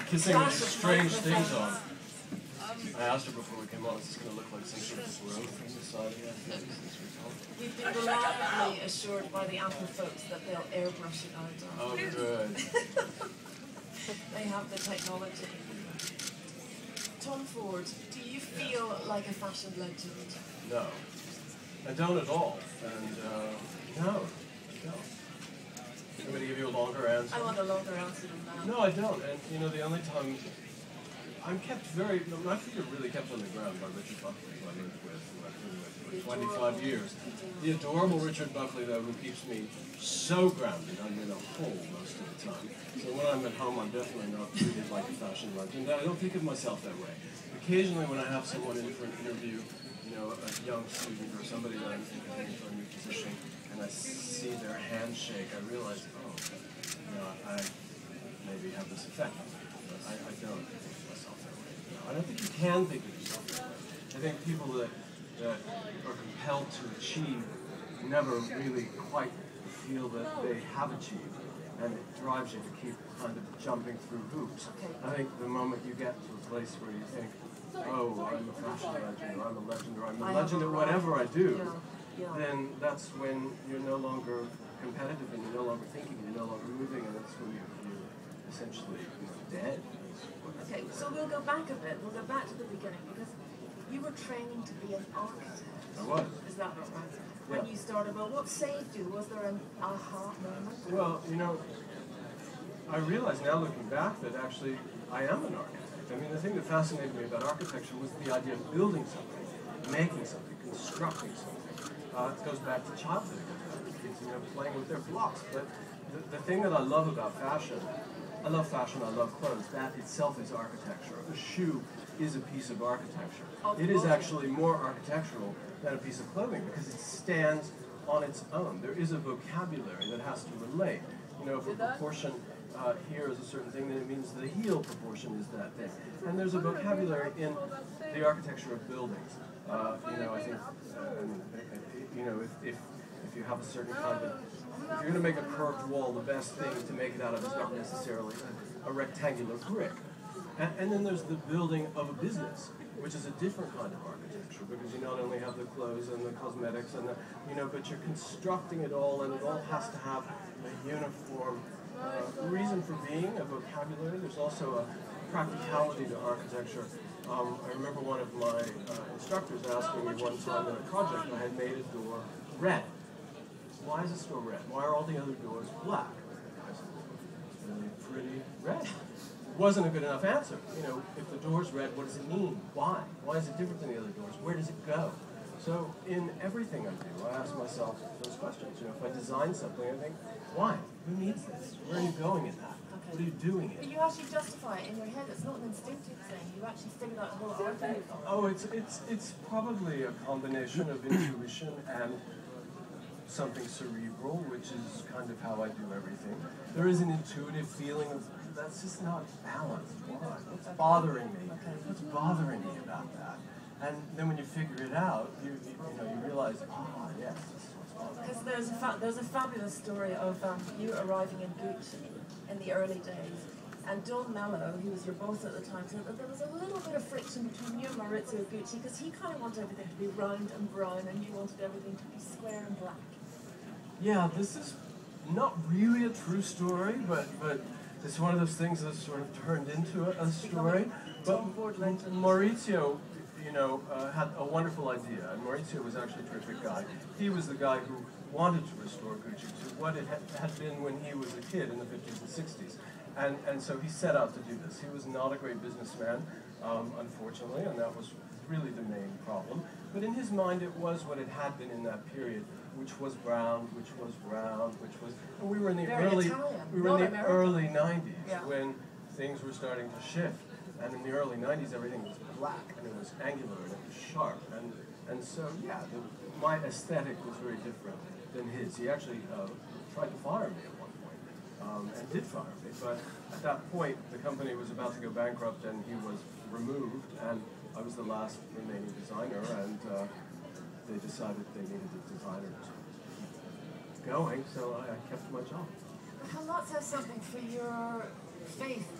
Kissing strange things on. I asked her before we came on, is this going to look like some sort of growth from society? We've been reliably assured by the Apple folks that they'll airbrush it out. Oh, good. They have the technology. Tom Ford, do you feel like a fashion legend? No. I don't at all. And, no, I don't. I'm going to give you a longer answer. I want a longer answer than that. No, I don't. And, you know, the only time I'm kept very, my feet are really kept on the ground by Richard Buckley, who I lived with, for 25 years. The adorable Richard Buckley, though, who keeps me so grounded. I'm in a hole most of the time. So when I'm at home, I'm definitely not treated like a fashion legend. I don't think of myself that way. Occasionally, when I have someone in for an interview, you know, a young student or somebody that I'm interviewing for a new position, and I see their handshake, I realize, oh, you know, I maybe have this effect on me. I don't think of myself that way. No, I don't think you can think of yourself that way. I think people that are compelled to achieve never really quite feel that they have achieved, and it drives you to keep kind of jumping through hoops. I think the moment you get to a place where you think, oh, I'm a fashion legend, or I'm a legend, or I'm a legend at whatever I do, then that's when you're no longer competitive, and you're no longer thinking, and you're no longer moving, and that's when you're essentially dead. Okay, so we'll go back a bit. We'll go back to the beginning, because you were training to be an architect. I was. Is that not right? When you started, well, what saved you? Was there an aha moment? Well, you know, I realize now looking back that actually I am an architect. I mean, the thing that fascinated me about architecture was the idea of building something, making something, constructing something. It goes back to childhood. It goes back to kids, you know, playing with their blocks. But the thing that I love about fashion, I love clothes. That itself is architecture. A shoe is a piece of architecture. It is actually more architectural than a piece of clothing because it stands on its own. There is a vocabulary that has to relate. You know, if a proportion here is a certain thing, then it means the heel proportion is that thing. And there's a vocabulary in the architecture of buildings. You know, I think, you know, if you have a certain kind of, if you're going to make a curved wall, the best thing to make it out of is not necessarily a rectangular brick. And then there's the building of a business, which is a different kind of architecture, because you not only have the clothes and the cosmetics and the, you know, but you're constructing it all, and it all has to have a uniform reason for being, a vocabulary. There's also a practicality to architecture. I remember one of my instructors asking me one time in a project, I had made a door red. Why is this door red? Why are all the other doors black? I said, well, it's really pretty red. It wasn't a good enough answer. You know, if the door's red, what does it mean? Why? Why is it different than the other doors? Where does it go? So in everything I do, I ask myself those questions. You know, if I design something, I think, why? Who needs this? Where are you going in that? What are you doing it? But you actually justify it in your head. It's not an instinctive thing. You actually figured out a whole argument. Oh, it's probably a combination of intuition and something cerebral, which is kind of how I do everything. There is an intuitive feeling of that's just not balanced. Why? What's bothering me? What's bothering me about that? And then when you figure it out, you realize, yes, this is what's bothering me. Because there's a fabulous story of you arriving in Gucci in the early days, and Don Mello, who was your boss at the time, said that there was a little bit of friction between you and Maurizio Gucci because he kind of wanted everything to be round and brown, and you wanted everything to be square and black. Yeah, this is not really a true story, but it's one of those things that sort of turned into a story. But Maurizio, you know, had a wonderful idea, and Maurizio was actually a terrific guy. He was the guy who wanted to restore Gucci to what it had been when he was a kid in the 50s and 60s. And so he set out to do this. He was not a great businessman, unfortunately, and that was really the main problem. But in his mind, it was what it had been in that period, which was brown, which was round, which was. And we were in the early 90s when things were starting to shift. And in the early 90s, everything was black, and it was angular, and it was sharp. And so, yeah, my aesthetic was very different than his. He actually tried to fire me at one point, and did fire me. But at that point, the company was about to go bankrupt, and he was removed, and I was the last remaining designer, and they decided they needed a designer to keep going, so I kept my job. Can that say something for your faith